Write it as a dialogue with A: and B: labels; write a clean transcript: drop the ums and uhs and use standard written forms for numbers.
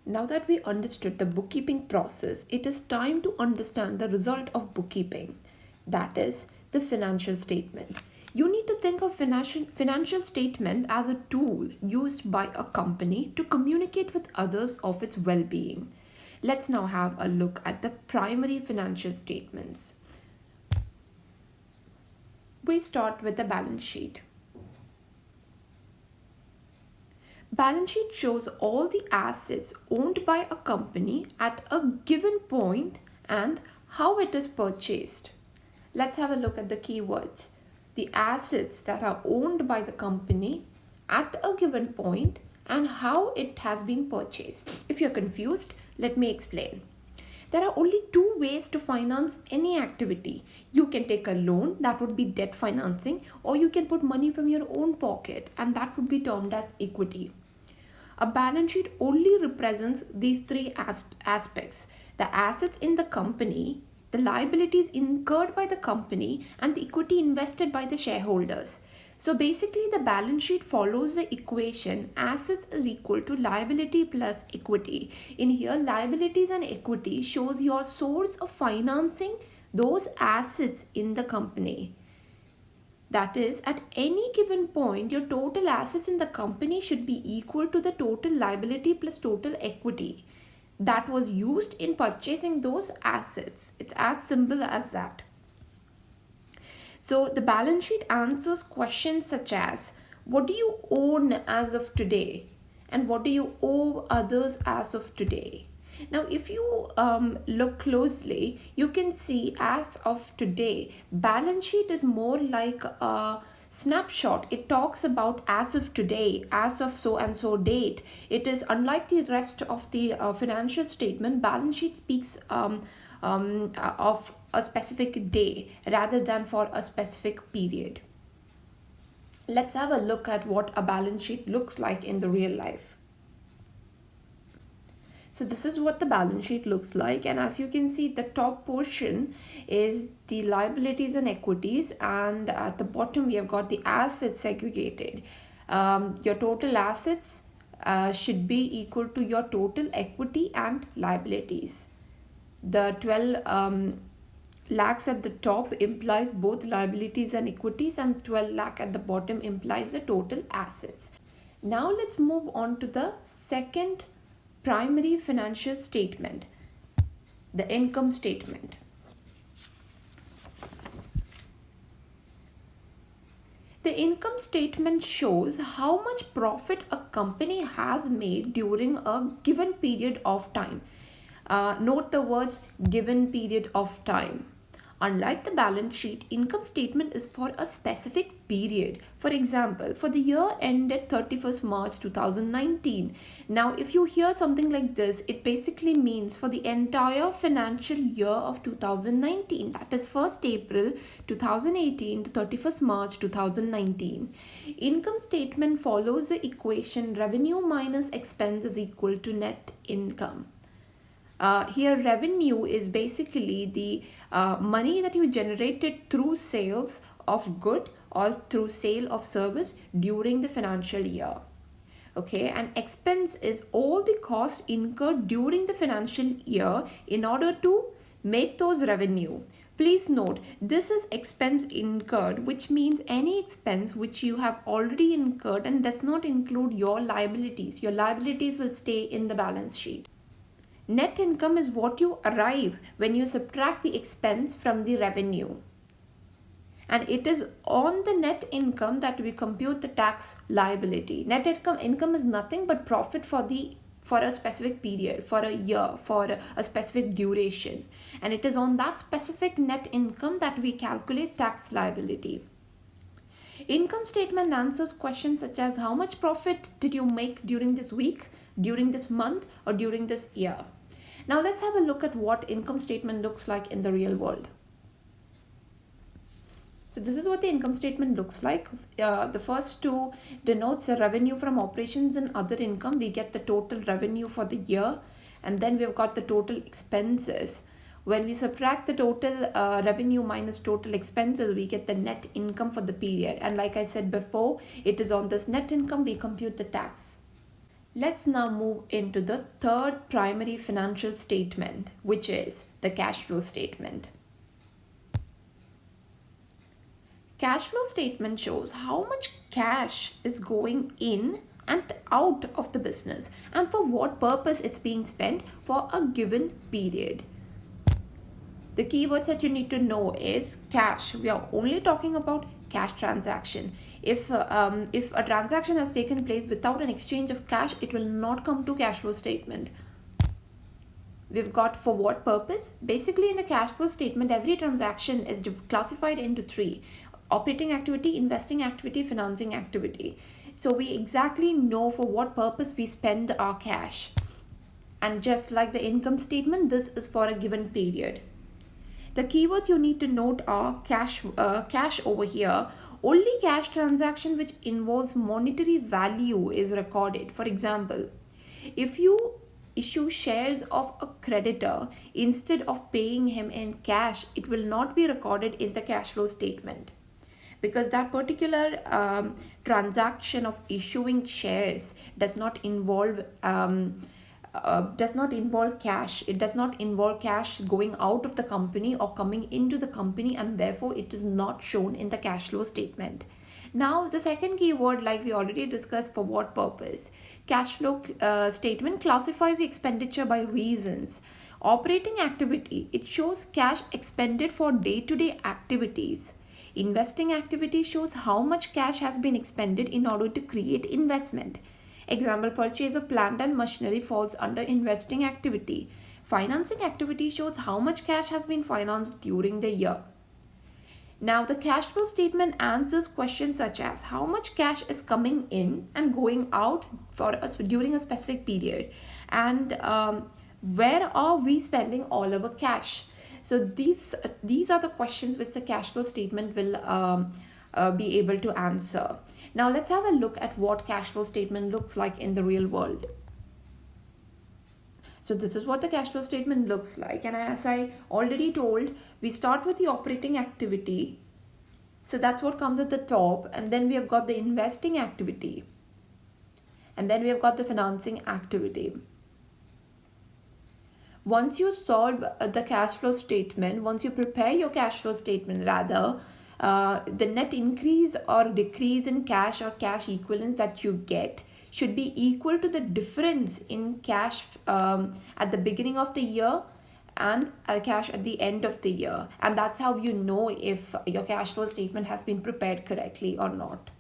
A: Now that we understood the bookkeeping process, it is time to understand the result of bookkeeping. That is the financial statement. You need to think of financial statement as a tool used by a company to communicate with others of its well-being. Let's now have a look at the primary financial statements. We start with the balance sheet. Balance sheet shows all the assets owned by a company at a given point and how it is purchased. Let's have a look at the keywords. The assets that are owned by the company at a given point and how it has been purchased. If you're confused, let me explain. There are only two ways to finance any activity. You can take a loan, that would be debt financing, or you can put money from your own pocket, and that would be termed as equity. A balance sheet only represents these three aspects: the assets in the company, the liabilities incurred by the company, and the equity invested by the shareholders. So basically, the balance sheet follows the equation assets is equal to liability plus equity. In here, liabilities and equity shows your source of financing those assets in the company. That is, at any given point, your total assets in the company should be equal to the total liability plus total equity that was used in purchasing those assets. It's as simple as that. So the balance sheet answers questions such as, what do you own as of today? And what do you owe others as of today? Now, if you look closely, you can see as of today, balance sheet is more like a snapshot. It talks about as of today, as of so and so date. It is unlike the rest of the financial statement. Balance sheet speaks of a specific day rather than for a specific period. Let's have a look at what a balance sheet looks like in the real life. So this is what the balance sheet looks like, and as you can see, the top portion is the liabilities and equities, and at the bottom we have got the assets segregated. Your total assets should be equal to your total equity and liabilities. The 12 lakhs at the top implies both liabilities and equities, and 12 lakh at the bottom implies the total assets. Now let's move on to the second primary financial statement, the income statement. The income statement shows how much profit a company has made during a given period of time. Note the words given period of time. Unlike the balance sheet, income statement is for a specific period. For example, for the year ended 31st March 2019. Now, if you hear something like this, it basically means for the entire financial year of 2019. That is 1st April 2018 to 31st March 2019. Income statement follows the equation revenue minus expense is equal to net income. Here revenue is basically the money that you generated through sales of good or through sale of service during the financial year. Okay, and expense is all the cost incurred during the financial year in order to make those revenue. Please note, this is expense incurred, which means any expense which you have already incurred and does not include your liabilities. Your liabilities will stay in the balance sheet. Net income is what you arrive when you subtract the expense from the revenue. And it is on the net income that we compute the tax liability. Net income is nothing but profit for a specific period, for a year, for a specific duration. And it is on that specific net income that we calculate tax liability. Income statement answers questions such as how much profit did you make during this week, during this month, or during this year. Now let's have a look at what income statement looks like in the real world. So this is what the income statement looks like. The first two denotes the revenue from operations and other income. We get the total revenue for the year, and then we've got the total expenses. When we subtract the total revenue minus total expenses, we get the net income for the period. And like I said before, it is on this net income we compute the tax. Let's now move into the third primary financial statement, which is the cash flow statement. Cash flow statement shows how much cash is going in and out of the business and for what purpose it's being spent for a given period. The keywords that you need to know is cash. We are only talking about cash transaction. If a transaction has taken place without an exchange of cash, it will not come to cash flow statement. We've got for what purpose. Basically, in the cash flow statement, every transaction is classified into three: operating activity, investing activity, financing activity. So we exactly know for what purpose we spend our cash. And just like the income statement, this is for a given period. The keywords you need to note are cash over here. Only cash transaction which involves monetary value is recorded. For example, if you issue shares of a creditor instead of paying him in cash, it will not be recorded in the cash flow statement because that particular transaction of issuing shares does not involve cash. It does not involve cash going out of the company or coming into the company, and therefore it is not shown in the cash flow statement. Now the second keyword, like we already discussed, for what purpose. Cash flow statement classifies the expenditure by reasons. Operating activity, it shows cash expended for day-to-day activities. Investing activity shows how much cash has been expended in order to create investment. Example, purchase of plant and machinery falls under investing activity. Financing activity shows how much cash has been financed during the year. Now, the cash flow statement answers questions such as how much cash is coming in and going out for us during a specific period, and where are we spending all our cash. So these are the questions which the cash flow statement will be able to answer. Now let's have a look at what cash flow statement looks like in the real world. So this is what the cash flow statement looks like, and as I already told, we start with the operating activity. So that's what comes at the top, and then we have got the investing activity, and then we have got the financing activity. Once you solve the cash flow statement, once you prepare your cash flow statement rather, the net increase or decrease in cash or cash equivalents that you get should be equal to the difference in cash at the beginning of the year and cash at the end of the year. And that's how you know if your cash flow statement has been prepared correctly or not.